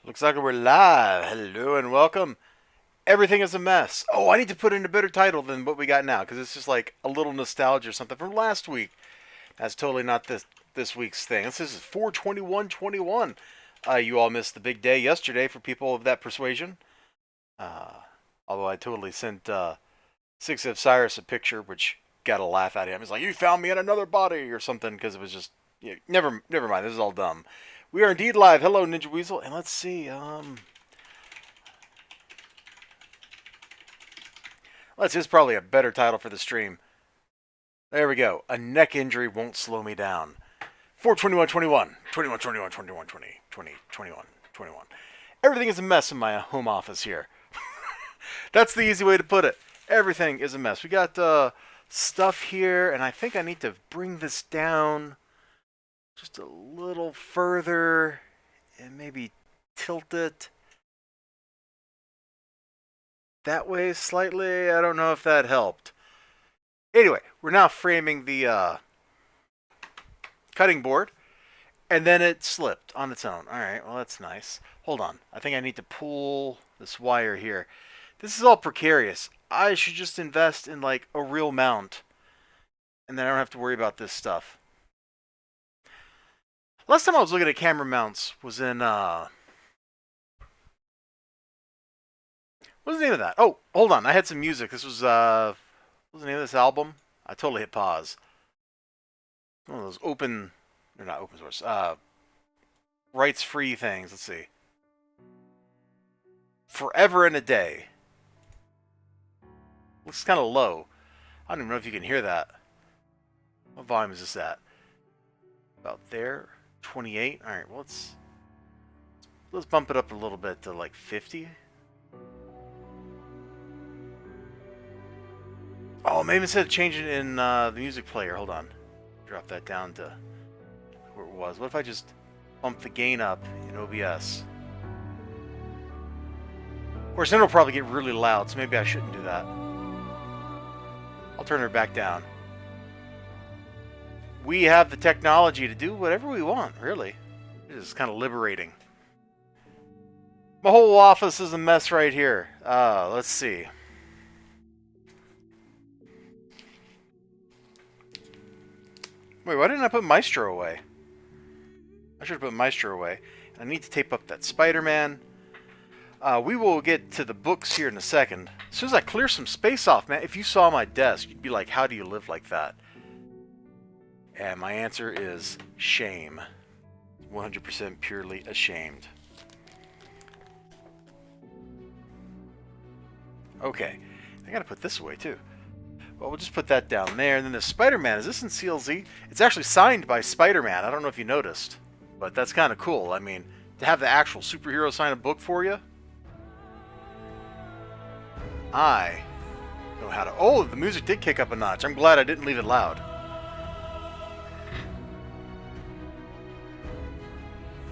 Looks like we're live. Hello and welcome. Everything is a mess. Oh, I need to put in a better title than what we got now because it's just like a little nostalgia or something from last week. That's totally not this week's thing. This is 4/21/21. You all missed the big day yesterday for people of that persuasion. Uh, Although I totally sent Six of Cyrus a picture, which got a laugh at him. He's like, "You found me in another body" or something because it was just never mind. This is all dumb. We are indeed live. Hello, Ninja Weasel, and let's see. This is probably a better title for the stream. There we go. A neck injury won't slow me down. 4/21/21. 21/21/21. Everything is a mess in my home office here. That's the easy way to put it. Everything is a mess. We got stuff here, and I think I need to bring this down just a little further and maybe tilt it that way slightly. I don't know if that helped. Anyway, we're now framing the cutting board, and then it slipped on its own. All right, well, that's nice. Hold on. I think I need to pull this wire here. This is all precarious. I should just invest in like a real mount, and then I don't have to worry about this stuff. Last time I was looking at camera mounts was in what's the name of that? Oh, hold on. I had some music. This was what was the name of this album? I totally hit pause. One of those open, or not open source, rights free things. Let's see. Forever and a Day. Looks kind of low. I don't even know if you can hear that. What volume is this at? About there. 28. All right. Well, let's bump it up a little bit to like 50. Oh, maybe instead of changing it in the music player, hold on. Drop that down to where it was. What if I just bump the gain up in OBS? Of course, then it'll probably get really loud, so maybe I shouldn't do that. I'll turn her back down. We have the technology to do whatever we want, really. It is kind of liberating. My whole office is a mess right here. Let's see. Wait, why didn't I put Maestro away? I should have put Maestro away. I need to tape up that Spider-Man. We will get to the books here in a second. As soon as I clear some space off, man, if you saw my desk, you'd be like, how do you live like that? And my answer is shame. 100% purely ashamed. Okay. I gotta put this away, too. Well, we'll just put that down there. And then the Spider-Man, is this in CLZ? It's actually signed by Spider-Man. I don't know if you noticed. But that's kind of cool. I mean, to have the actual superhero sign a book for you. I know how to... Oh, the music did kick up a notch. I'm glad I didn't leave it loud.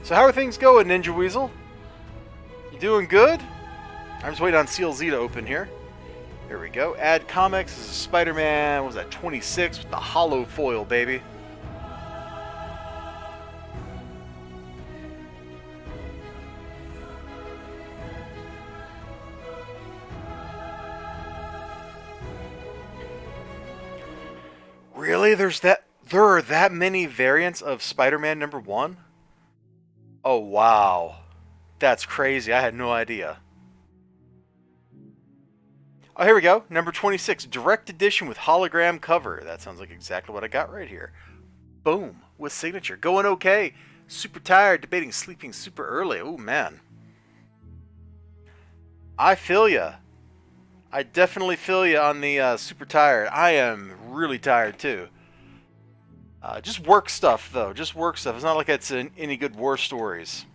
So how are things going, Ninja Weasel? You doing good? I'm just waiting on CLZ to open here. There we go. Add comics. This is Spider-Man. What was that? 26 with the hollow foil, baby. Really? There are that many variants of Spider-Man #1? Oh, wow. That's crazy. I had no idea. Oh, here we go. Number 26. Direct edition with hologram cover. That sounds like exactly what I got right here. Boom. With signature. Going okay. Super tired. Debating sleeping super early. Oh, man. I feel ya. I definitely feel ya on the super tired. I am really tired, too. Just work stuff, though. Just work stuff. It's not like it's any good war stories.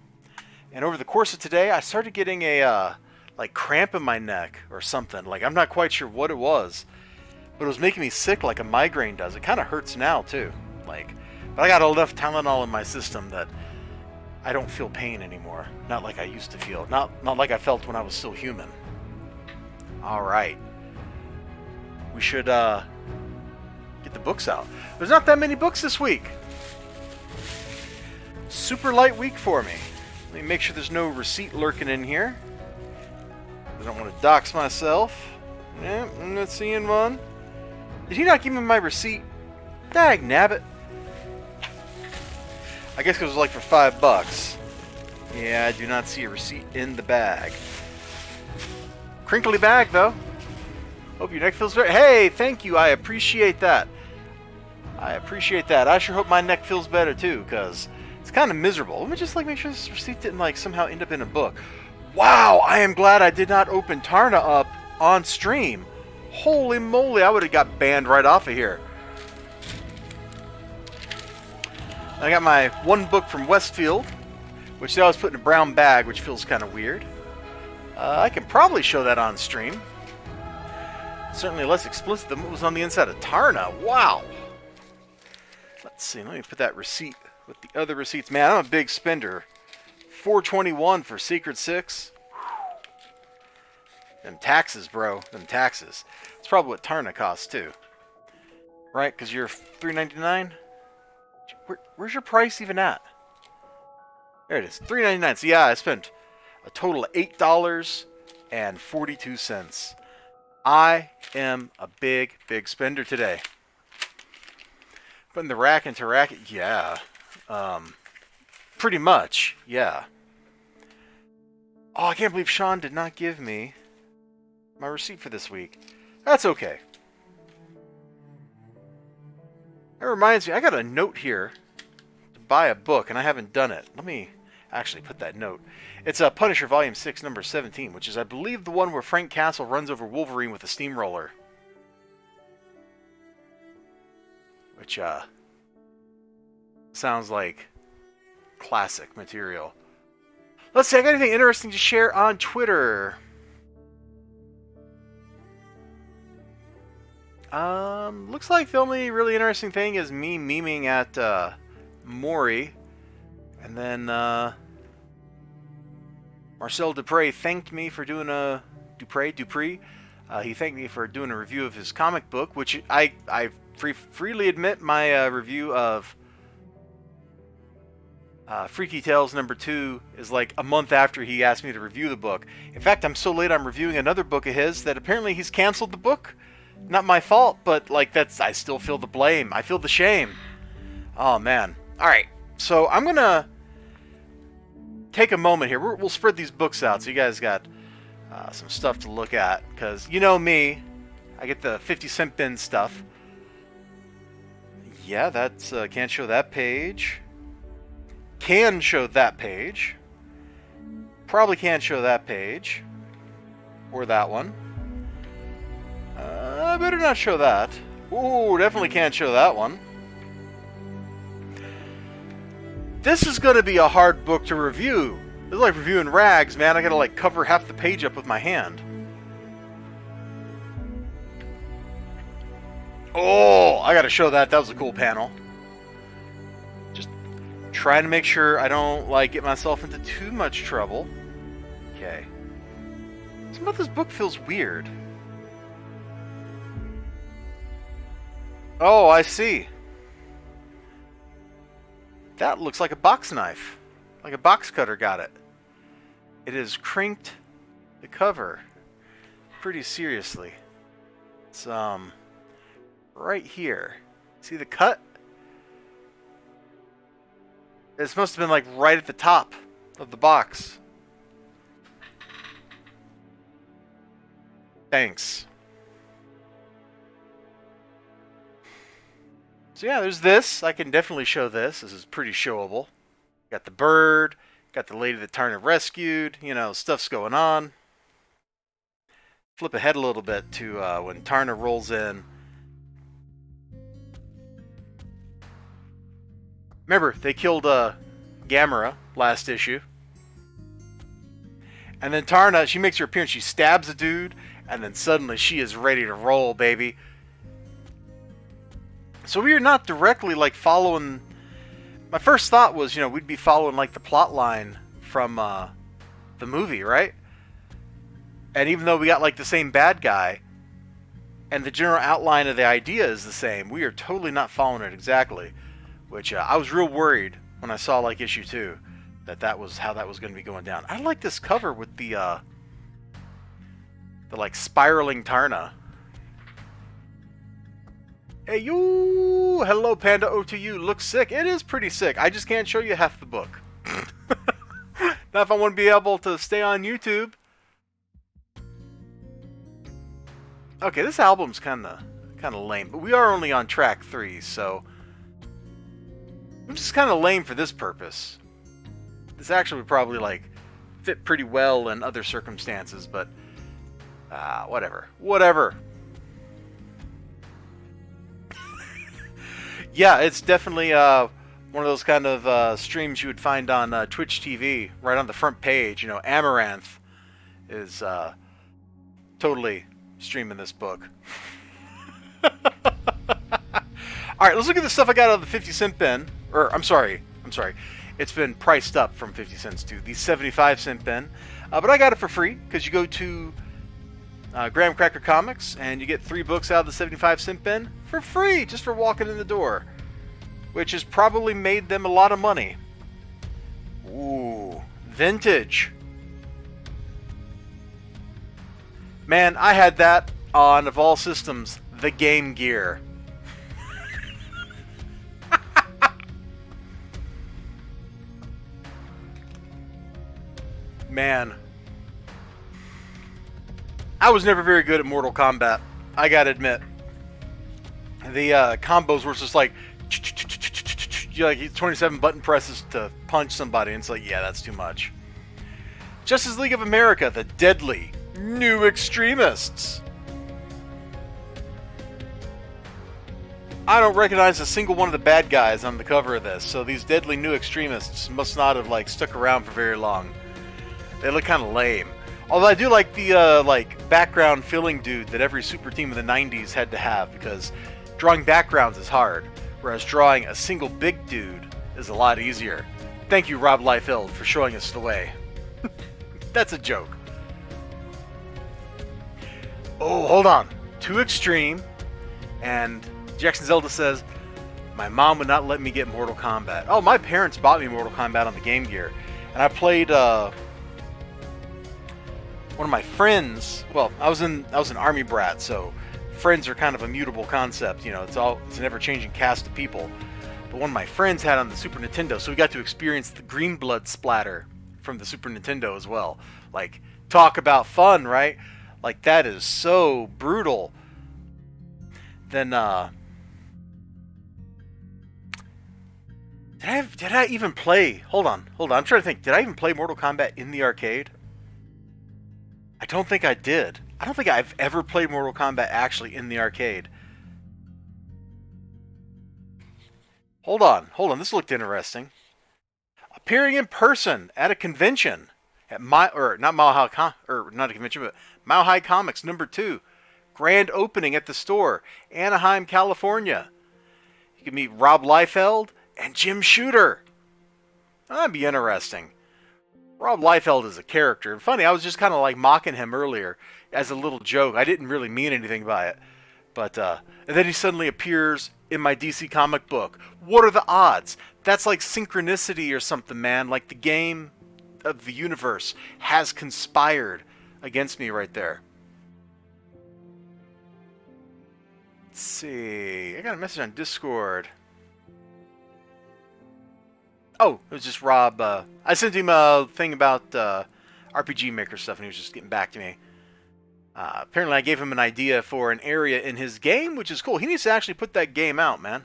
And over the course of today, I started getting a like cramp in my neck or something. Like, I'm not quite sure what it was, but it was making me sick like a migraine does. It kind of hurts now, too. Like, but I got enough Tylenol in my system that I don't feel pain anymore. Not like I used to feel. Not like I felt when I was still human. All right. We should get the books out. There's not that many books this week. Super light week for me. Let me make sure there's no receipt lurking in here. I don't want to dox myself. Yeah, I'm not seeing one. Did he not give me my receipt? Dag nabbit. I guess it was like for $5. Yeah, I do not see a receipt in the bag. Crinkly bag, though. Hope your neck feels better. Hey, thank you. I appreciate that. I appreciate that. I sure hope my neck feels better, too, because it's kind of miserable. Let me just make sure this receipt didn't somehow end up in a book. Wow, I am glad I did not open Tarna up on stream. Holy moly, I would have got banned right off of here. I got my one book from Westfield, which they always put in a brown bag, which feels kind of weird. I can probably show that on stream. It's certainly less explicit than what was on the inside of Tarna. Wow. Let's see, let me put that receipt with the other receipts. Man, I'm a big spender. $4.21 for Secret 6. Them taxes, bro. Them taxes. It's probably what Tarna costs, too. Right? Because you're $3.99? Where's your price even at? There it is. $3.99. So yeah, I spent a total of $8.42. I am a big, big spender today. Putting the rack into racket, yeah. Pretty much, yeah. Oh, I can't believe Sean did not give me my receipt for this week. That's okay. That reminds me, I got a note here to buy a book, and I haven't done it. Let me actually put that note. It's Punisher Volume 6, number 17, which is, I believe, the one where Frank Castle runs over Wolverine with a steamroller. Which, sounds like classic material. Let's see, I got anything interesting to share on Twitter? Looks like the only really interesting thing is me memeing at, Maury. And then, Marcel Dupree thanked me for doing a... Dupree? He thanked me for doing a review of his comic book, which I freely admit my review of Freaky Tales number 2 is like a month after he asked me to review the book. In fact, I'm so late I'm reviewing another book of his that apparently he's canceled the book. Not my fault, but I still feel the blame. I feel the shame. Oh man. Alright, so I'm gonna take a moment here. We'll spread these books out so you guys got some stuff to look at. Because you know me, I get the 50-cent bin stuff. Yeah, that's can't show that page. Can show that page. Probably can't show that page. Or that one. I better not show that. Ooh, definitely can't show that one. This is going to be a hard book to review. This is like reviewing rags, man. I gotta cover half the page up with my hand. Oh, I gotta show that. That was a cool panel. Just trying to make sure I don't get myself into too much trouble. Okay. Some of this book feels weird. Oh, I see. That looks like a box knife. Like a box cutter got it. It is crinked the cover pretty seriously. It's right here. See the cut? This must have been right at the top of the box. Thanks. So yeah, there's this. I can definitely show this. This is pretty showable. Got the bird. Got the lady that Tarna rescued. You know, stuff's going on. Flip ahead a little bit to when Tarna rolls in. Remember, they killed Gamera last issue. And then Tarna, she makes her appearance. She stabs a dude. And then suddenly she is ready to roll, baby. So we are not directly following. My first thought was, we'd be following the plot line from the movie, right? And even though we got the same bad guy, and the general outline of the idea is the same, we are totally not following it exactly. Which I was real worried when I saw issue 2, that was how that was going to be going down. I like this cover with the like spiraling Tarna. Hey you, hello Panda O2U. Looks sick. It is pretty sick. I just can't show you half the book. Now if I want to be able to stay on YouTube. Okay, this album's kind of lame, but we are only on track 3, so I'm just kind of lame for this purpose. This actually would probably like fit pretty well in other circumstances, but whatever. Yeah, it's definitely one of those kind of streams you would find on Twitch TV, right on the front page. You know, Amaranth is totally streaming this book. Alright, let's look at the stuff I got out of the 50-cent bin. Or, I'm sorry. It's been priced up from 50 cents to the 75-cent bin. But I got it for free, because you go to Graham Cracker Comics, and you get 3 books out of the 75-cent bin for free, just for walking in the door. Which has probably made them a lot of money. Ooh, vintage. Man, I had that on, of all systems, the Game Gear. Man. I was never very good at Mortal Kombat. I gotta admit. The combos were just like 27 button presses to punch somebody, and it's like, yeah, that's too much. Justice League of America, the deadly new extremists. I don't recognize a single one of the bad guys on the cover of this, so these deadly new extremists must not have like stuck around for very long. They look kind of lame. Although I do like the like background filling dude that every super team of the 90s had to have, because drawing backgrounds is hard, whereas drawing a single big dude is a lot easier. Thank you, Rob Liefeld, for showing us the way. That's a joke. Oh, hold on. Too extreme. And Jackson Zelda says, my mom would not let me get Mortal Kombat. Oh, my parents bought me Mortal Kombat on the Game Gear. And I played one of my friends. Well, I was an army brat, so friends are kind of a mutable concept. You know, it's an ever-changing cast of people. But one of my friends had on the Super Nintendo, so we got to experience the green blood splatter from the Super Nintendo as well. Like, talk about fun, right? Like, that is so brutal. Then, did I even play? Hold on. I'm trying to think. Did I even play Mortal Kombat in the arcade? I don't think I did. I don't think I've ever played Mortal Kombat actually in the arcade. Hold on. This looked interesting. Appearing in person at a convention at not a convention, but Mile High Comics #2. Grand opening at the store, Anaheim, California. You can meet Rob Liefeld and Jim Shooter. That'd be interesting. Rob Liefeld is a character. Funny, I was just kind of like mocking him earlier as a little joke. I didn't really mean anything by it. But, and then he suddenly appears in my DC comic book. What are the odds? That's like synchronicity or something, man. Like the game of the universe has conspired against me right there. Let's see. I got a message on Discord. Oh, it was just Rob. I sent him a thing about RPG Maker stuff, and he was just getting back to me. Apparently, I gave him an idea for an area in his game, which is cool. He needs to actually put that game out, man.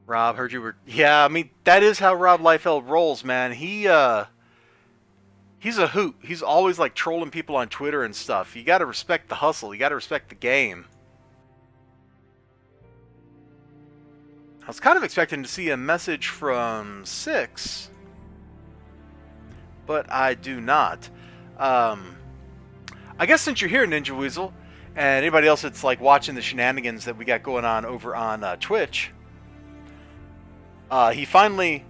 Rob, heard you were... Yeah, I mean, that is how Rob Liefeld rolls, man. He's a hoot. He's always, like, trolling people on Twitter and stuff. You gotta respect the hustle. You gotta respect the game. I was kind of expecting to see a message from Six, but I do not. I guess since you're here, Ninja Weasel, and anybody else that's like watching the shenanigans that we got going on over on Twitch, he finally...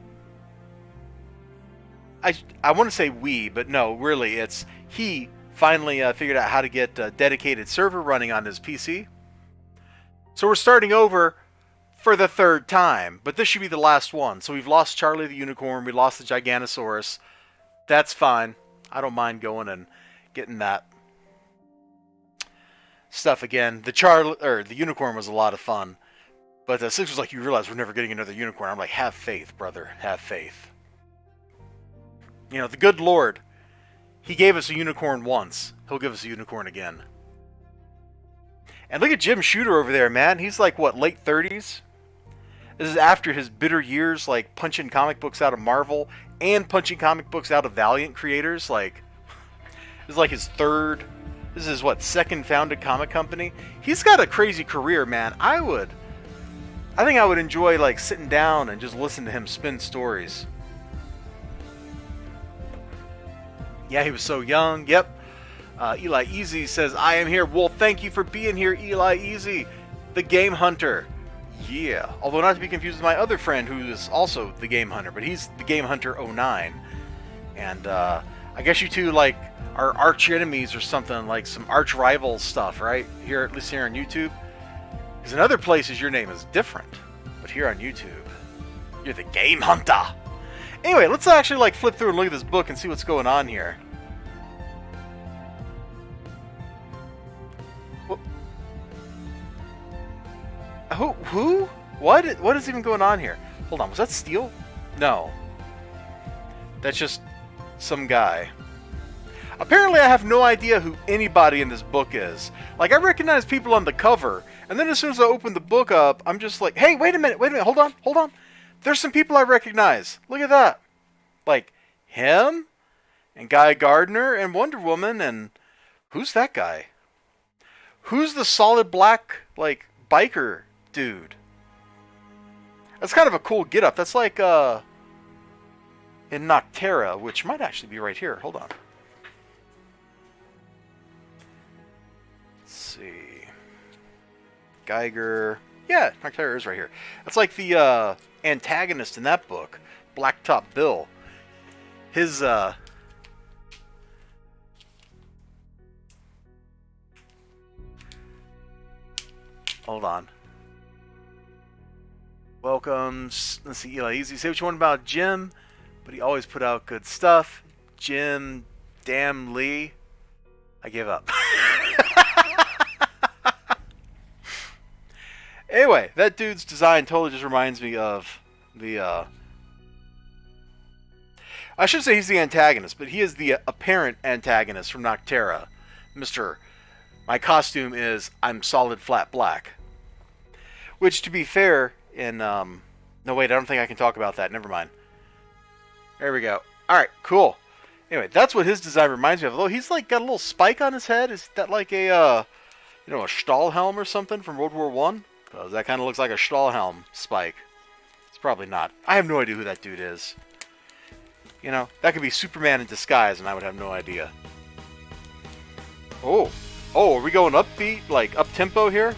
I want to say we, but no, really, it's he finally figured out how to get a dedicated server running on his PC. So we're starting over for the third time. But this should be the last one. So we've lost Charlie the Unicorn. We lost the Giganosaurus. That's fine. I don't mind going and getting that stuff again. The Unicorn was a lot of fun. But the Six was like, you realize we're never getting another unicorn. I'm like, have faith, brother. Have faith. You know, the good Lord, he gave us a unicorn once. He'll give us a unicorn again. And look at Jim Shooter over there, man. He's like, what, late 30s? This is after his bitter years, like, punching comic books out of Marvel and punching comic books out of Valiant creators. Like, this is like his third... This is, what, second founded comic company? He's got a crazy career, man. I think I would enjoy, like, sitting down and just listen to him spin stories. Yeah, he was so young. Yep. Eli Easy says, I am here. Well, thank you for being here, Eli Easy. The Game Hunter. Yeah. Although not to be confused with my other friend who is also the Game Hunter, but he's the Game Hunter 09. And I guess you two, like, are arch enemies or something, like some arch rival stuff, right? Here, at least here on YouTube. Because in other places, your name is different. But here on YouTube, you're the Game Hunter. Anyway, let's actually like flip through and look at this book and see what's going on here. Who? What is even going on here? Hold on, was that Steel? No. That's just some guy. Apparently I have no idea who anybody in this book is. Like, I recognize people on the cover, and then as soon as I open the book up, I'm just like, hey, wait a minute, hold on. There's some people I recognize. Look at that. Like, him, and Guy Gardner, and Wonder Woman, and who's that guy? Who's the solid black, like, biker dude? That's kind of a cool get-up. That's like, in Noctera, which might actually be right here. Hold on. Let's see. Geiger. Yeah, Noctera is right here. That's like the antagonist in that book, Blacktop Bill. His hold on. Welcomes. Let's see, Eli Easy. Say what you want about Jim, but he always put out good stuff. Jim, damn Lee. I gave up. Anyway, that dude's design totally just reminds me of the, I should say he's the antagonist, but he is the apparent antagonist from Noctera. My costume is, I'm solid flat black. Which, to be fair, no wait, I don't think I can talk about that, never mind. There we go. Alright, cool. Anyway, that's what his design reminds me of. Although he's like got a little spike on his head. Is that like a, a Stahlhelm or something from World War I? Because that kind of looks like a Stahlhelm spike. It's probably not. I have no idea who that dude is. You know, that could be Superman in disguise and I would have no idea. Oh, are we going upbeat, like up-tempo here?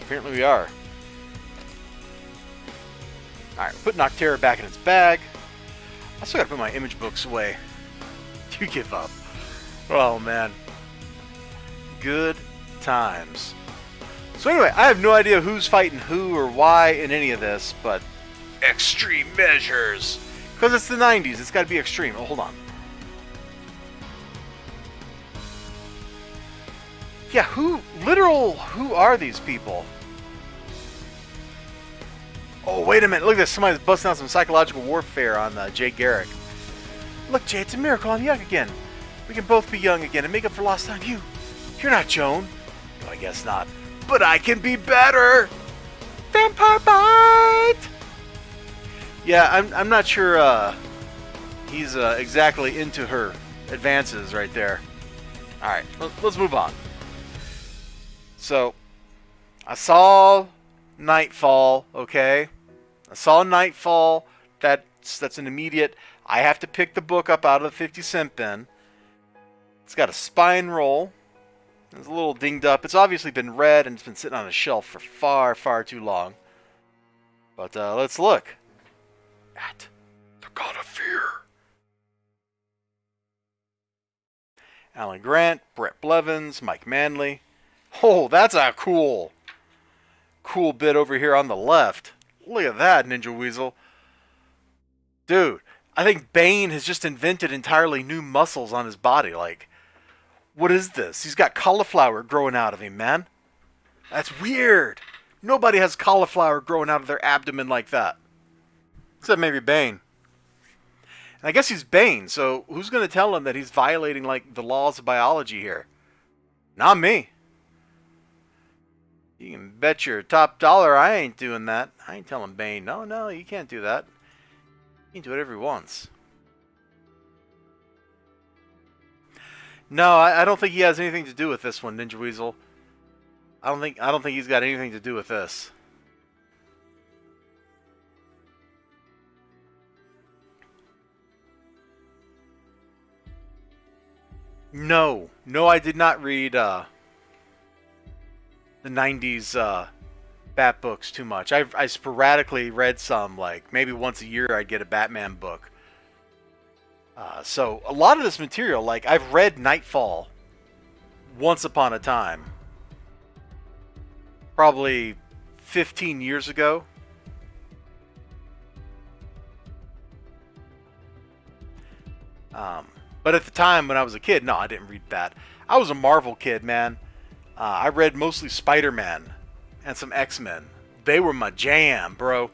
Apparently we are. Alright, put Noctera back in its bag. I still gotta put my image books away. You give up. Oh, man. Good times. So anyway, I have no idea who's fighting who or why in any of this, but extreme measures. Because it's the 90s, it's gotta be extreme. Oh, hold on. Yeah, who are these people? Oh, wait a minute. Look at this. Somebody's busting out some psychological warfare on Jay Garrick. Look, Jay, it's a miracle I'm young again. We can both be young again and make up for lost time. You're not Joan. No, I guess not. But I can be better. Vampire bite! Yeah, I'm not sure he's exactly into her advances right there. Alright, let's move on. So, I saw Nightfall, okay? I saw Nightfall. That's an immediate... I have to pick the book up out of the 50-cent bin. It's got a spine roll. It's a little dinged up. It's obviously been read and it's been sitting on a shelf for far, far too long. But let's look at the God of Fear. Alan Grant, Brett Blevins, Mike Manley. Oh, that's a cool bit over here on the left. Look at that, Ninja Weasel. Dude, I think Bane has just invented entirely new muscles on his body. Like, what is this? He's got cauliflower growing out of him, man. That's weird. Nobody has cauliflower growing out of their abdomen like that. Except maybe Bane. And I guess he's Bane, so who's going to tell him that he's violating, like, the laws of biology here? Not me. You can bet your top dollar I ain't doing that. I ain't telling Bane, no, you can't do that. He can do whatever he wants. No, I don't think he has anything to do with this one, Ninja Weasel. I don't think he's got anything to do with this. No, I did not read the 90s Bat books too much. I sporadically read some, like maybe once a year I'd get a Batman book. So a lot of this material, like I've read Nightfall once upon a time. Probably 15 years ago. But at the time when I was a kid, no, I didn't read that. I was a Marvel kid, man. I read mostly Spider-Man and some X-Men. They were my jam, bro.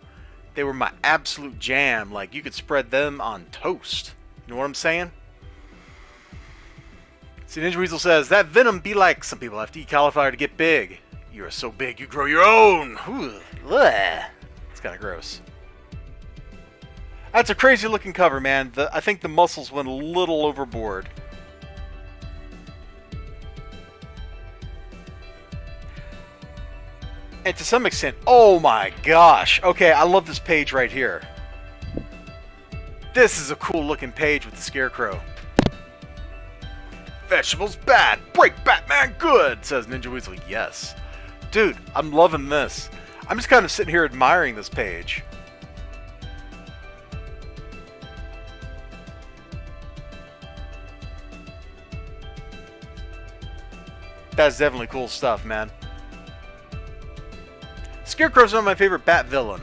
They were my absolute jam. Like, you could spread them on toast. You know what I'm saying? See, Ninja Weasel says, that venom be like some people have to eat cauliflower to get big. You are so big, you grow your own. It's kind of gross. That's a crazy looking cover, man. I think the muscles went a little overboard. And to some extent, oh my gosh. Okay, I love this page right here. This is a cool looking page with the Scarecrow. Vegetables bad, break Batman good, says Ninja Weasel. Yes. Dude, I'm loving this. I'm just kind of sitting here admiring this page. That's definitely cool stuff, man. Scarecrow's not my favorite Bat villain,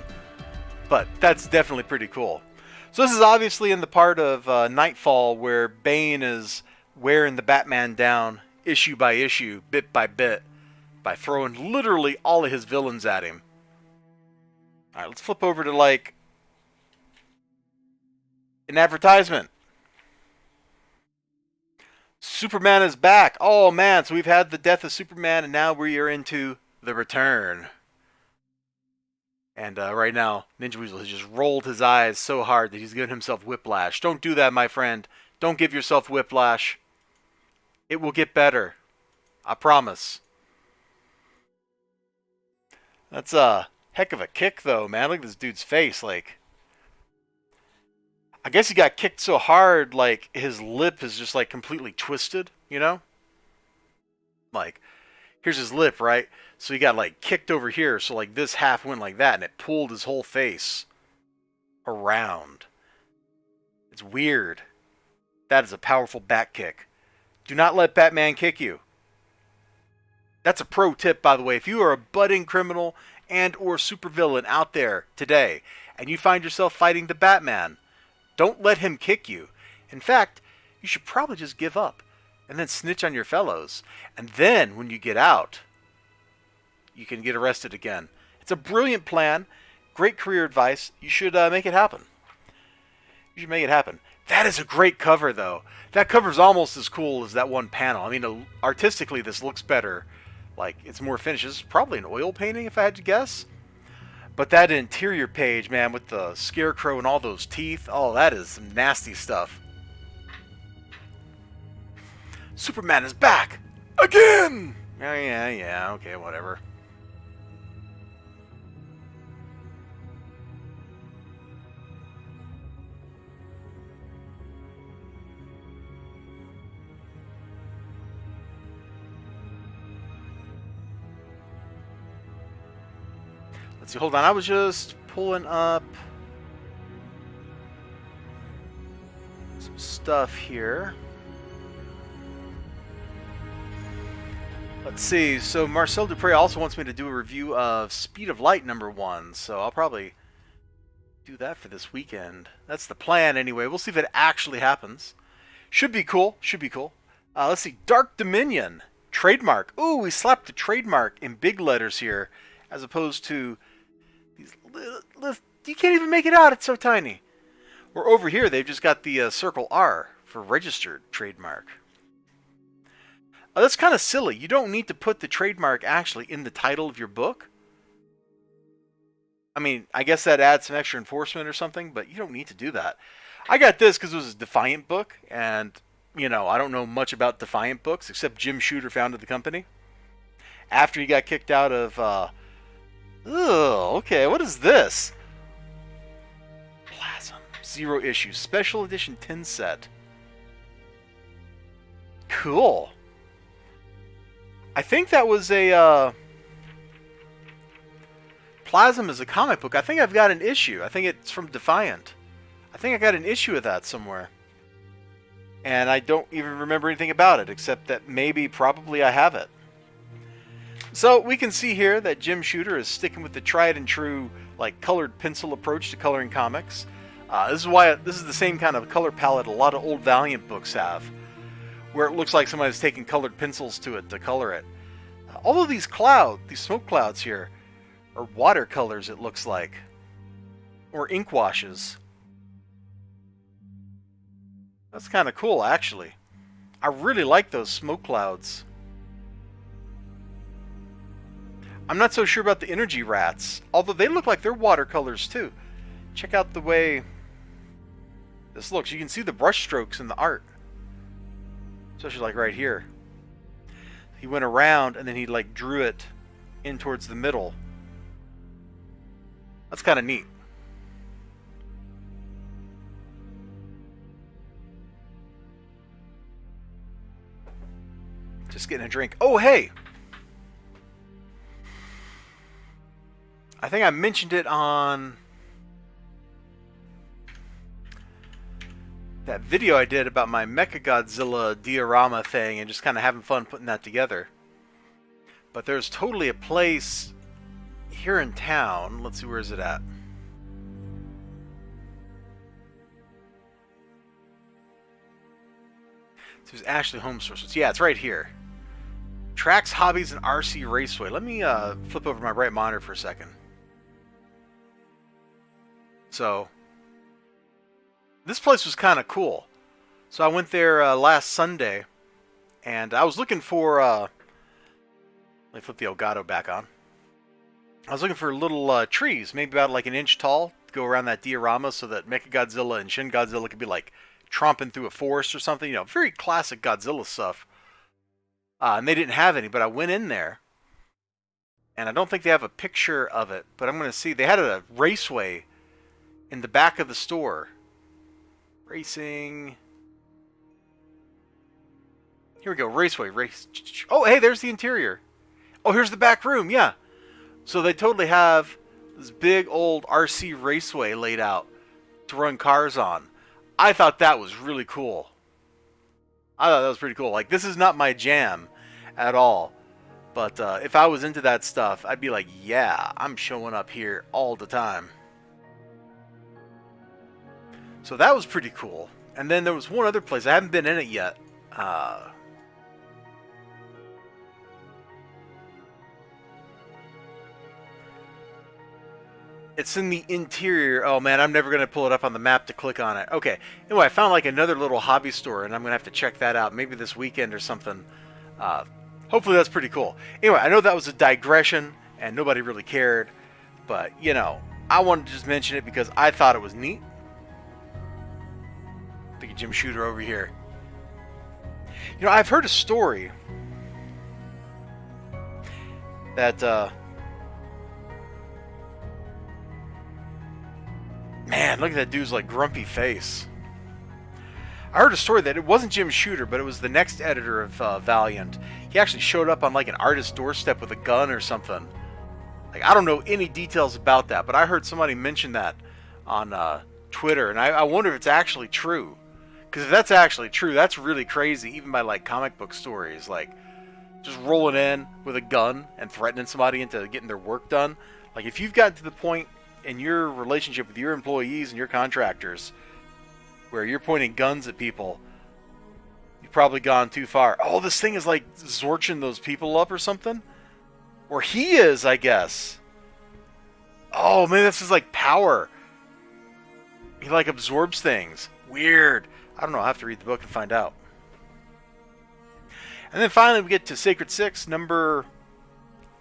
but that's definitely pretty cool. So this is obviously in the part of Nightfall where Bane is wearing the Batman down issue by issue, bit by bit, by throwing literally all of his villains at him. Alright, let's flip over to, like, an advertisement. Superman is back. Oh, man, so we've had the death of Superman, and now we are into the return. And right now, Ninja Weasel has just rolled his eyes so hard that he's given himself whiplash. Don't do that, my friend. Don't give yourself whiplash. It will get better. I promise. That's a heck of a kick, though, man. Look at this dude's face. Like, I guess he got kicked so hard, like, his lip is just, like, completely twisted, you know? Like, here's his lip, right? So he got, like, kicked over here, so, like, this half went like that, and it pulled his whole face around. It's weird. That is a powerful bat kick. Do not let Batman kick you. That's a pro tip, by the way. If you are a budding criminal and or supervillain out there today, and you find yourself fighting the Batman, don't let him kick you. In fact, you should probably just give up and then snitch on your fellows. And then, when you get out, you can get arrested again. It's a brilliant plan. Great career advice. You should make it happen. You should make it happen. That is a great cover, though. That cover's almost as cool as that one panel. I mean, artistically, this looks better. Like, it's more finished. This is probably an oil painting, if I had to guess. But that interior page, man, with the Scarecrow and all those teeth, oh, that is some nasty stuff. Superman is back! Again! Yeah, okay, whatever. Let's see, hold on, I was just pulling up some stuff here. Let's see. So Marcel Dupre also wants me to do a review of Speed of Light #1. So I'll probably do that for this weekend. That's the plan anyway. We'll see if it actually happens. Should be cool. Should be cool. Let's see. Dark Dominion. Trademark. Ooh, we slapped the trademark in big letters here, as opposed to these little, you can't even make it out. It's so tiny. Or over here, they've just got the circle R for registered trademark. That's kind of silly. You don't need to put the trademark actually in the title of your book. I mean, I guess that adds some extra enforcement or something, but you don't need to do that. I got this because it was a Defiant book, and, you know, I don't know much about Defiant books, except Jim Shooter founded the company. After he got kicked out of, okay, what is this? Plasm. 0 issue. Special edition tin set. Cool. I think that was a, Plasm is a comic book. I think I've got an issue. I think it's from Defiant. I think I got an issue of that somewhere. And I don't even remember anything about it, except that maybe, probably I have it. So we can see here that Jim Shooter is sticking with the tried and true, like, colored pencil approach to coloring comics. This is the same kind of color palette a lot of old Valiant books have, where it looks like somebody's taking colored pencils to it to color it. All of these smoke clouds here, are watercolors, it looks like, or ink washes. That's kind of cool, actually. I really like those smoke clouds. I'm not so sure about the energy rats, although they look like they're watercolors too. Check out the way this looks. You can see the brush strokes in the art, especially like right here. He went around and then he like drew it in towards the middle. That's kind of neat. Just getting a drink. Oh, hey! I think I mentioned it on that video I did about my Mechagodzilla diorama thing and just kind of having fun putting that together. But there's totally a place here in town. Let's see, where is it at? So it's Ashley Home Sources. Yeah, it's right here. Tracks, Hobbies, and RC Raceway. Let me flip over my right monitor for a second. So, this place was kind of cool. So I went there last Sunday, and I was looking for, let me flip the Elgato back on. I was looking for little trees, maybe about like an inch tall, to go around that diorama so that Mechagodzilla and Shin Godzilla could be like tromping through a forest or something. You know, very classic Godzilla stuff. And they didn't have any, but I went in there, and I don't think they have a picture of it, but I'm going to see. They had a raceway in the back of the store. Racing. Here we go. Raceway. Oh, hey, there's the interior. Oh, here's the back room. Yeah. So they totally have this big old RC raceway laid out to run cars on. I thought that was really cool. I thought that was pretty cool. Like, this is not my jam at all. But if I was into that stuff, I'd be like, yeah, I'm showing up here all the time. So that was pretty cool. And then there was one other place. I haven't been in it yet. It's in the interior. Oh man, I'm never going to pull it up on the map to click on it. Okay. Anyway, I found like another little hobby store, and I'm going to have to check that out. Maybe this weekend or something. Hopefully that's pretty cool. Anyway, I know that was a digression, and nobody really cared. But, you know, I wanted to just mention it because I thought it was neat. Look at Jim Shooter over here. You know, I've heard a story that, man, look at that dude's like grumpy face. I heard a story that it wasn't Jim Shooter, but it was the next editor of Valiant. He actually showed up on like an artist's doorstep with a gun or something. Like, I don't know any details about that, but I heard somebody mention that on Twitter, and I wonder if it's actually true. Because if that's actually true, that's really crazy, even by like comic book stories. Like, just rolling in with a gun and threatening somebody into getting their work done. Like, if you've gotten to the point in your relationship with your employees and your contractors where you're pointing guns at people, you've probably gone too far. Oh, this thing is like zorching those people up or something? Or he is, I guess. Oh, maybe this is like power. He like absorbs things. Weird. I don't know. I'll have to read the book and find out. And then finally we get to Sacred 6, number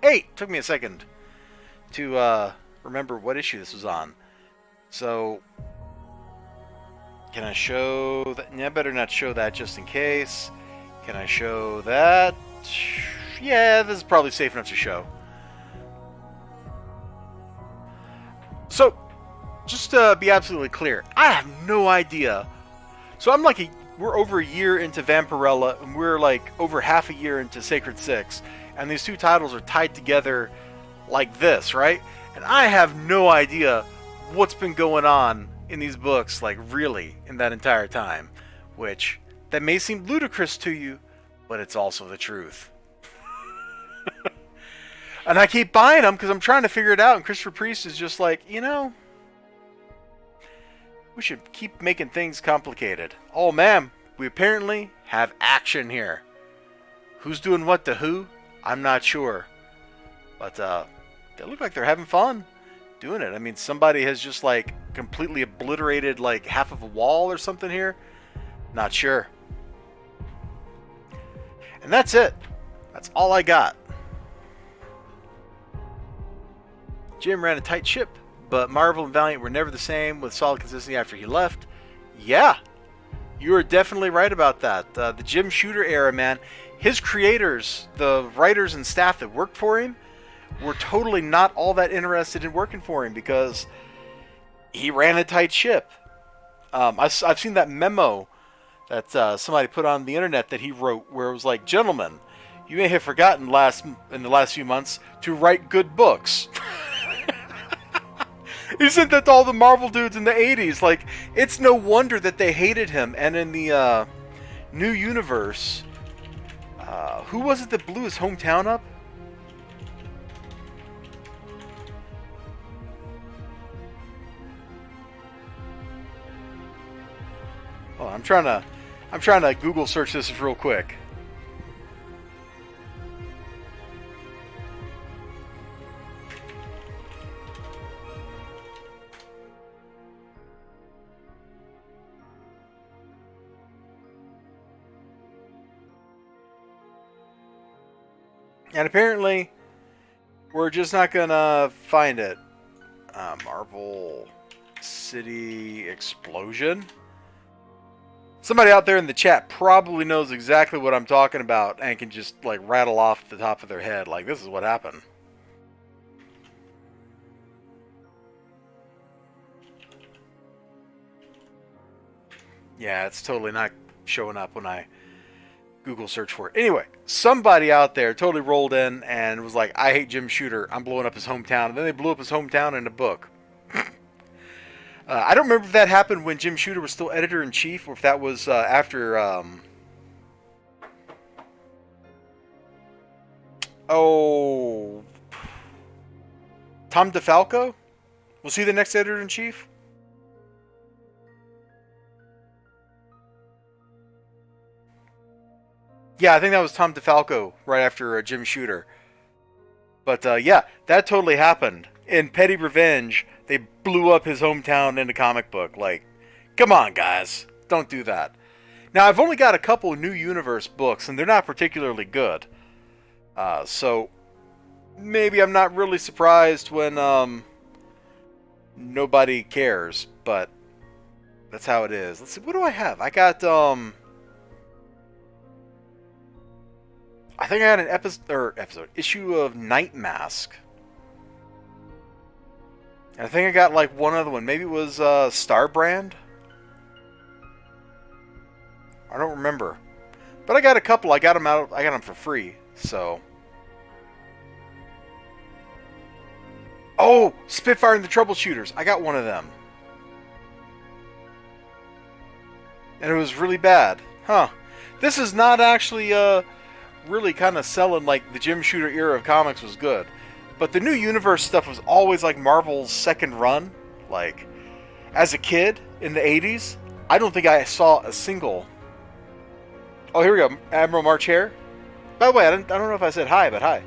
8. Took me a second to remember what issue this was on. So, can I show that? Yeah, I better not show that just in case. Can I show that? Yeah, this is probably safe enough to show. So, just to be absolutely clear, I have no idea. So I'm like, we're over a year into Vampirella, and we're like over half a year into Sacred 6, and these two titles are tied together like this, right? And I have no idea what's been going on in these books, like really, in that entire time. Which, that may seem ludicrous to you, but it's also the truth. And I keep buying them because I'm trying to figure it out, and Christopher Priest is just like, you know, we should keep making things complicated. Oh, ma'am, we apparently have action here. Who's doing what to who? I'm not sure. But they look like they're having fun doing it. I mean, somebody has just like completely obliterated like half of a wall or something here. Not sure. And that's it. That's all I got. Jim ran a tight ship, but Marvel and Valiant were never the same with solid consistency after he left. Yeah, you are definitely right about that. The Jim Shooter era, man, his creators, the writers and staff that worked for him, were totally not all that interested in working for him because he ran a tight ship. I've seen that memo that somebody put on the internet that he wrote where it was like, gentlemen, you may have forgotten in the last few months to write good books. He said that to all the Marvel dudes in the 80s. Like, it's no wonder that they hated him. And in the new universe, who was it that blew his hometown up? Oh, I'm trying to Google search this real quick. And apparently, we're just not gonna find it. Marvel City Explosion? Somebody out there in the chat probably knows exactly what I'm talking about and can just like rattle off the top of their head like this is what happened. Yeah, it's totally not showing up when I Google search for it. Anyway, somebody out there totally rolled in and was like, I hate Jim Shooter. I'm blowing up his hometown. And then they blew up his hometown in a book. I don't remember if that happened when Jim Shooter was still editor-in-chief or if that was after... Tom DeFalco? Was he the next editor-in-chief? Yeah, I think that was Tom DeFalco right after Jim Shooter. But yeah, that totally happened. In Petty Revenge, they blew up his hometown in a comic book. Like, come on, guys. Don't do that. Now, I've only got a couple New Universe books, and they're not particularly good. So, maybe I'm not really surprised when nobody cares. But that's how it is. Let's see, what do I have? I got... I think I had an issue of Night Mask. And I think I got like one other one. Maybe it was Starbrand. I don't remember. But I got a couple. I got them for free. So. Oh, Spitfire and the Troubleshooters. I got one of them. And it was really bad. Huh. This is not actually really kind of selling like the Jim Shooter era of comics was good. But the New Universe stuff was always like Marvel's second run. Like, as a kid in the 80s, I don't think I saw a single... Oh, here we go. Admiral March Hare. By the way, I don't know if I said hi, but hi.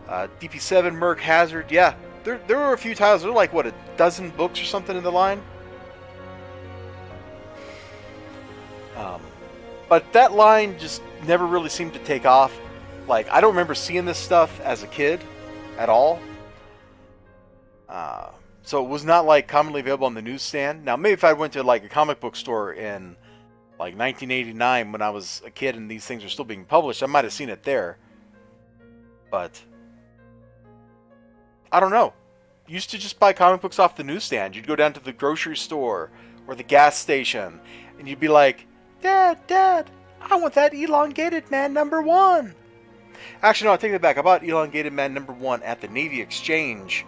DP7, Merc, Hazard. Yeah, there were a few titles. There were like, what, a dozen books or something in the line? But that line just never really seemed to take off. Like, I don't remember seeing this stuff as a kid at all. So it was not like commonly available on the newsstand. Now, maybe if I went to like a comic book store in like 1989 when I was a kid and these things were still being published, I might have seen it there. But I don't know. You used to just buy comic books off the newsstand. You'd go down to the grocery store or the gas station and you'd be like, Dad, I want that Elongated Man #1. Actually, no, I take that back. I bought Elongated Man #1 at the Navy Exchange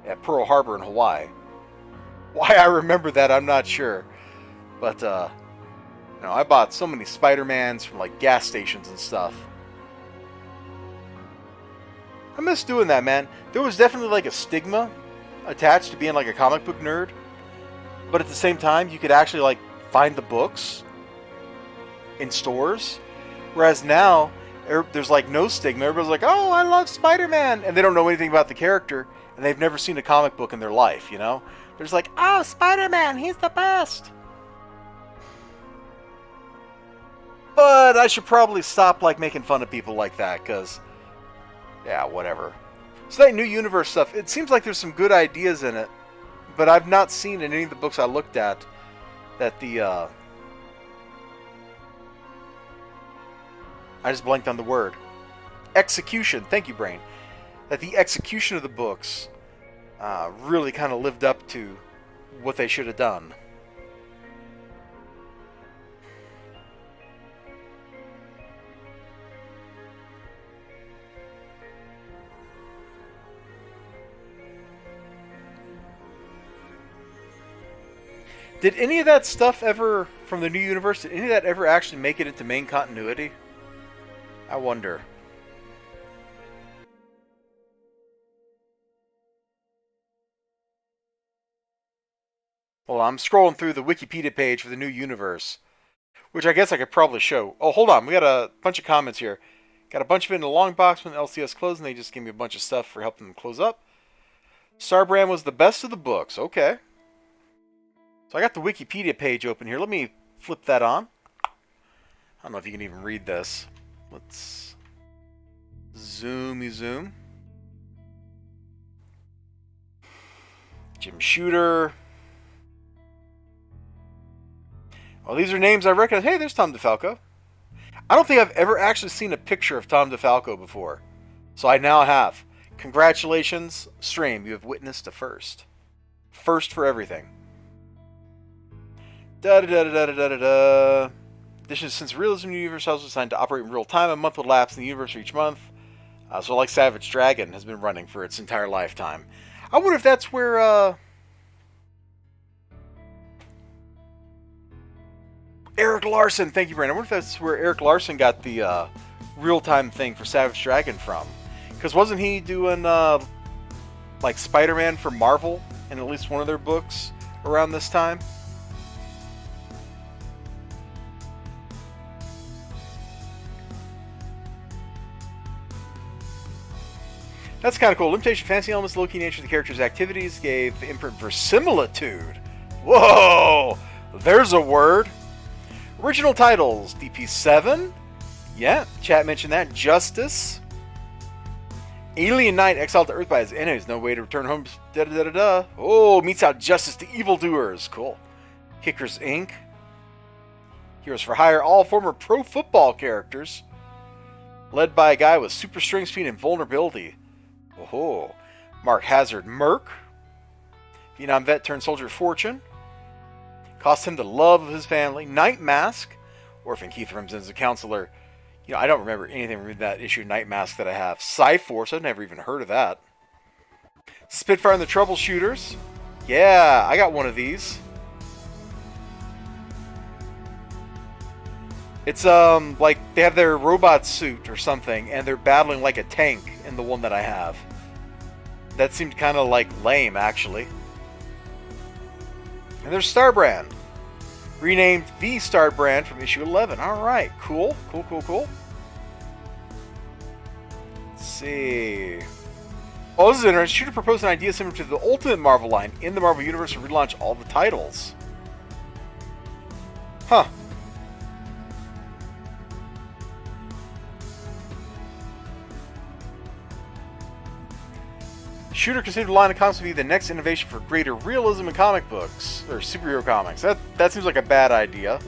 at Pearl Harbor in Hawaii. Why I remember that, I'm not sure. But, I bought so many Spider-Mans from, like, gas stations and stuff. I miss doing that, man. There was definitely, like, a stigma attached to being, like, a comic book nerd. But at the same time, you could actually, like, find the books in stores. Whereas now, there's, like, no stigma. Everybody's like, oh, I love Spider-Man. And they don't know anything about the character. And they've never seen a comic book in their life, you know? They're just like, oh, Spider-Man, he's the best. But I should probably stop, like, making fun of people like that, because, yeah, whatever. So that New Universe stuff, it seems like there's some good ideas in it, but I've not seen in any of the books I looked at that the, I just blanked on the word. Execution. Thank you, Brain. That the execution of the books really kind of lived up to what they should have done. Did any of that stuff ever, from the New Universe, did any of that ever actually make it into main continuity? I wonder. Well, I'm scrolling through the Wikipedia page for the New Universe, which I guess I could probably show. Oh, hold on. We got a bunch of comments here. Got a bunch of it in a long box when LCS closed, and they just gave me a bunch of stuff for helping them close up. Starbrand was the best of the books. Okay. So I got the Wikipedia page open here. Let me flip that on. I don't know if you can even read this. Let's zoom. Jim Shooter. Well, these are names I recognize. Hey, there's Tom DeFalco. I don't think I've ever actually seen a picture of Tom DeFalco before. So I now have. Congratulations, stream. You have witnessed a first. First for everything. Da-da-da-da-da-da-da-da. Addition, since realism universe was designed to operate in real time, a month would lapse in the universe for each month. So like Savage Dragon has been running for its entire lifetime. I wonder if that's where Eric Larson, thank you, Brandon. I wonder if that's where Eric Larson got the real-time thing for Savage Dragon from. Because wasn't he doing like Spider-Man for Marvel in at least one of their books around this time? That's kind of cool. Limitation, fantasy elements, low-key nature of the character's activities gave the imprint verisimilitude. Whoa! There's a word. Original titles, DP7. Yeah, chat mentioned that. Justice. Alien Knight, exiled to Earth by his enemies. No way to return home. Da-da-da-da-da. Oh, meets out justice to evildoers. Cool. Kickers, Inc. Heroes for Hire. All former pro football characters. Led by a guy with super strength, speed, and vulnerability. Oh, Mark Hazard, Merc. Vietnam vet turned soldier of fortune. Cost him the love of his family. Night Mask. Orphan Keith Remsen as a counselor. You know, I don't remember anything from that issue Night Mask that I have. Psyforce, I've never even heard of that. Spitfire and the Troubleshooters. Yeah, I got one of these. It's like they have their robot suit or something, and they're battling like a tank in the one that I have. That seemed kind of like lame, actually. And there's Starbrand, renamed the Starbrand from issue 11. All right, cool. Let's see. Oh, this is interesting. Shooter proposed an idea similar to the Ultimate Marvel line in the Marvel Universe to relaunch all the titles. Huh. Shooter considered the line of comics to be the next innovation for greater realism in comic books, or superhero comics. That seems like a bad idea.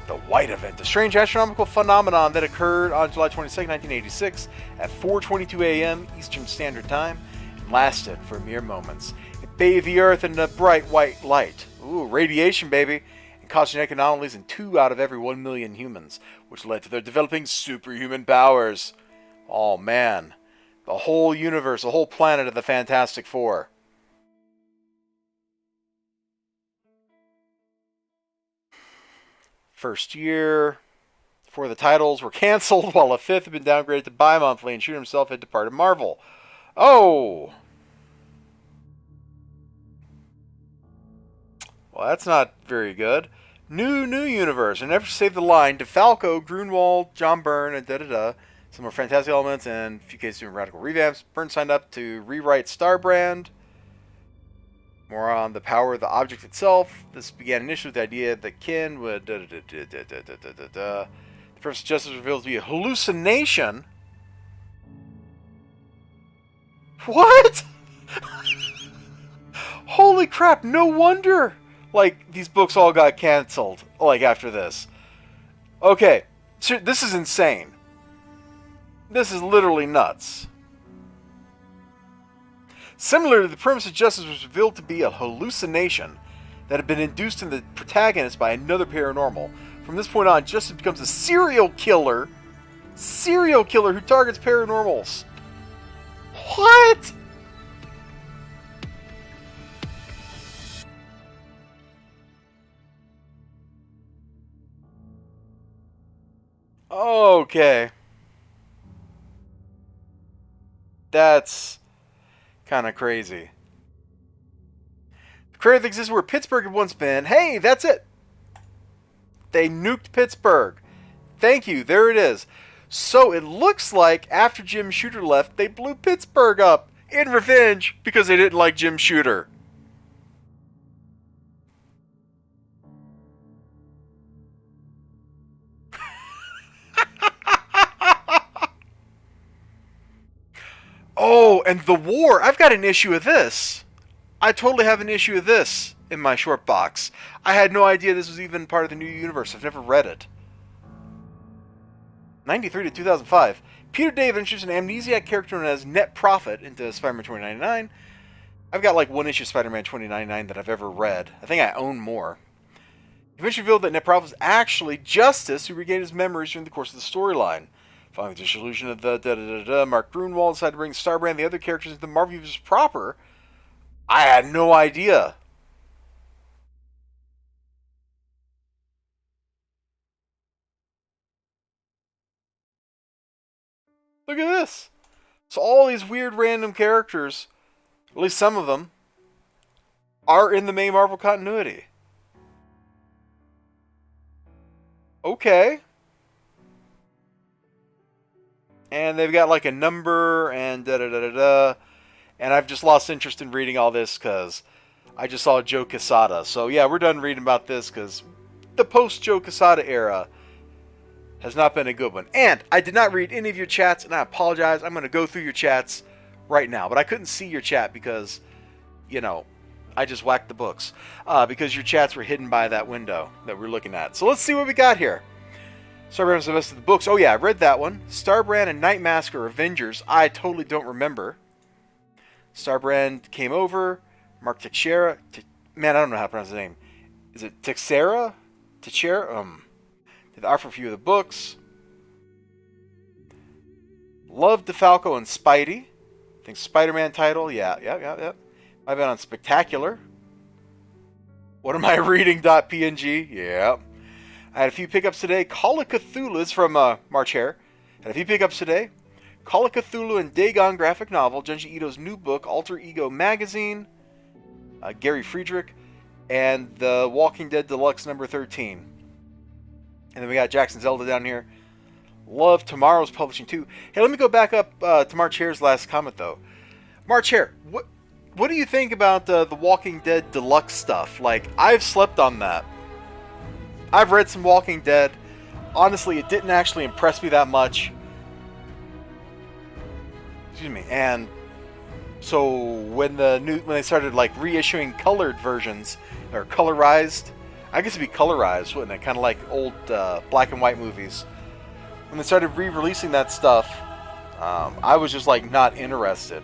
The White Event, a strange astronomical phenomenon that occurred on July 22, 1986 at 4:22 a.m. Eastern Standard Time and lasted for mere moments. It bathed the Earth in a bright white light. Ooh, radiation, baby! And caused genetic anomalies in 2 out of every 1 million humans, which led to their developing superhuman powers. Oh, man. The whole universe, the whole planet of the Fantastic Four. First year, 4 of the titles were canceled, while a 5th had been downgraded to bi-monthly, and Shooter himself had departed Marvel. Oh! Well, that's not very good. New universe. And never save the line. DeFalco, Grunwald, John Byrne, and da-da-da. Some more fantastic elements and a few cases doing radical revamps. Byrne signed up to rewrite Starbrand. More on the power of the object itself. This began initially with the idea that Ken would... The purpose of justice revealed to be a hallucination. What? Holy crap, no wonder! Like, these books all got canceled, like, after this. Okay, so this is insane. This is literally nuts. Similarly, the premise of justice was revealed to be a hallucination that had been induced in the protagonist by another paranormal. From this point on, justice becomes a serial killer who targets paranormals. What? Okay. That's kind of crazy. The crater that exists where Pittsburgh had once been. Hey, that's it. They nuked Pittsburgh. Thank you. There it is. So it looks like after Jim Shooter left, they blew Pittsburgh up in revenge because they didn't like Jim Shooter. Oh, and the war. I've got an issue of this. I totally have an issue of this in my short box. I had no idea this was even part of the new universe. I've never read it. 93 to 2005. Peter David introduced an amnesiac character known as Net Profit into Spider-Man 2099. I've got like one issue of Spider-Man 2099 that I've ever read. I think I own more. He eventually revealed that Net Profit was actually Justice, who regained his memories during the course of the storyline. Following the dissolution of the Mark Grunwald decided to bring Starbrand and the other characters into the Marvel Universe proper. I had no idea. Look at this. So all these weird random characters, at least some of them, are in the main Marvel continuity. Okay. And they've got like a number and da-da-da-da-da. And I've just lost interest in reading all this because I just saw Joe Quesada. So yeah, we're done reading about this because the post-Joe Quesada era has not been a good one. And I did not read any of your chats, and I apologize. I'm going to go through your chats right now. But I couldn't see your chat because, you know, I just whacked the books. Because your chats were hidden by that window that we're looking at. So let's see what we got here. Starbrand's the best of the books. Oh yeah, I read that one. Starbrand and Nightmask are Avengers. I totally don't remember. Starbrand came over. Mark Teixeira. Man, I don't know how to pronounce his name. Is it Teixeira? Teixeira? Did the art for a few of the books. Love DeFalco and Spidey. I think Spider-Man title. Yeah. I've been on Spectacular. What am I reading? .png. Yeah. I had a few pickups today. Call of Cthulhu is from March Hare. Had a few pickups today. Call of Cthulhu and Dagon graphic novel. Junji Ito's new book, Alter Ego magazine. Gary Friedrich. And The Walking Dead Deluxe number 13. And then we got Jackson Zelda down here. Love Tomorrow's publishing too. Hey, let me go back up to March Hare's last comment though. March Hare, what do you think about the Walking Dead Deluxe stuff? Like, I've slept on that. I've read some Walking Dead. Honestly, it didn't actually impress me that much. Excuse me. And so when they started like reissuing colored versions or colorized, I guess it'd be colorized, wouldn't it? Kind of like old black and white movies. When they started re-releasing that stuff, I was just like not interested.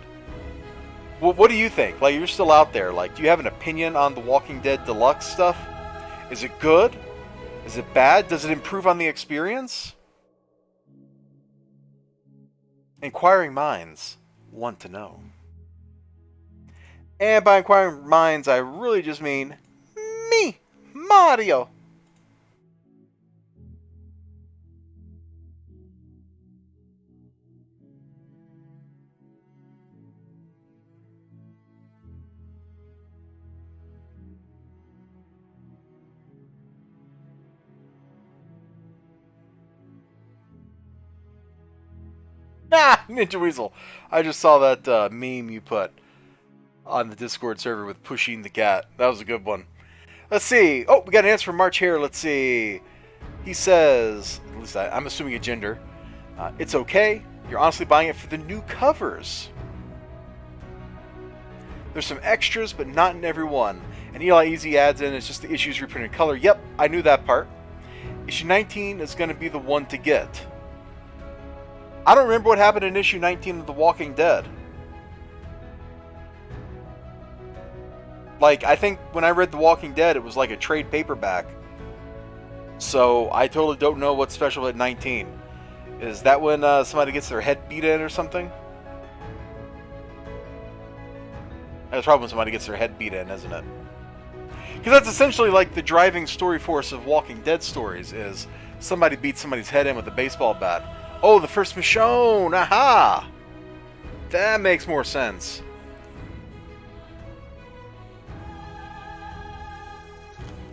Well, what do you think? Like, you're still out there. Like, do you have an opinion on the Walking Dead Deluxe stuff? Is it good? Is it bad? Does it improve on the experience? Inquiring minds want to know. And by inquiring minds, I really just mean me, Mario. Ah, Ninja Weasel. I just saw that meme you put on the Discord server with Pushing the Cat. That was a good one. Let's see. Oh, we got an answer from March here. Let's see. He says, at least I'm assuming a gender. It's okay. You're honestly buying it for the new covers. There's some extras, but not in every one. And Eli Easy adds in, it's just the issues reprinted in color. Yep, I knew that part. Issue 19 is going to be the one to get. I don't remember what happened in issue 19 of The Walking Dead. Like, I think when I read The Walking Dead, it was like a trade paperback. So, I totally don't know what's special at 19. Is that when somebody gets their head beat in or something? That's probably when somebody gets their head beat in, isn't it? Because that's essentially like the driving story force of Walking Dead stories, is somebody beats somebody's head in with a baseball bat. Oh, the first Michonne! Aha! That makes more sense.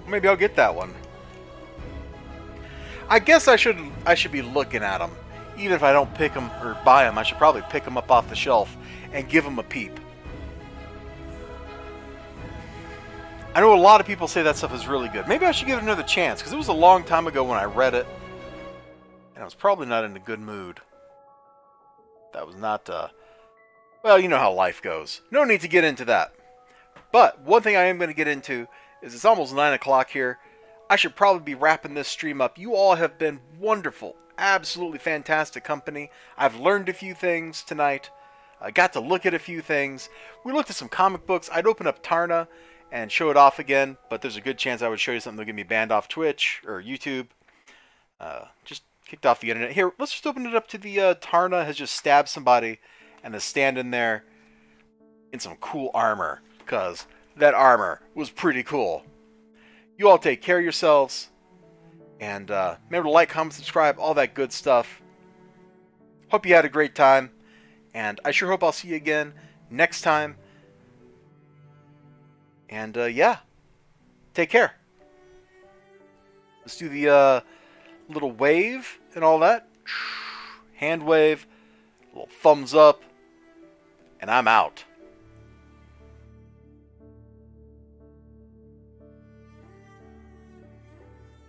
Maybe I'll get that one. I guess I should be looking at them. Even if I don't pick them or buy them, I should probably pick them up off the shelf and give them a peep. I know a lot of people say that stuff is really good. Maybe I should give it another chance, because it was a long time ago when I read it. And I was probably not in a good mood. That was not, well, you know how life goes. No need to get into that. But one thing I am going to get into is it's almost 9 o'clock here. I should probably be wrapping this stream up. You all have been wonderful, absolutely fantastic company. I've learned a few things tonight. I got to look at a few things. We looked at some comic books. I'd open up Tarna and show it off again, but there's a good chance I would show you something that'll get me banned off Twitch or YouTube. Just kicked off the internet. Here, let's just open it up to the Tarna has just stabbed somebody and is standing there in some cool armor, because that armor was pretty cool. You all take care of yourselves, and remember to like, comment, subscribe, all that good stuff. Hope you had a great time, and I sure hope I'll see you again next time. And yeah, take care. Let's do the little wave and all that. Hand wave, little thumbs up, and I'm out.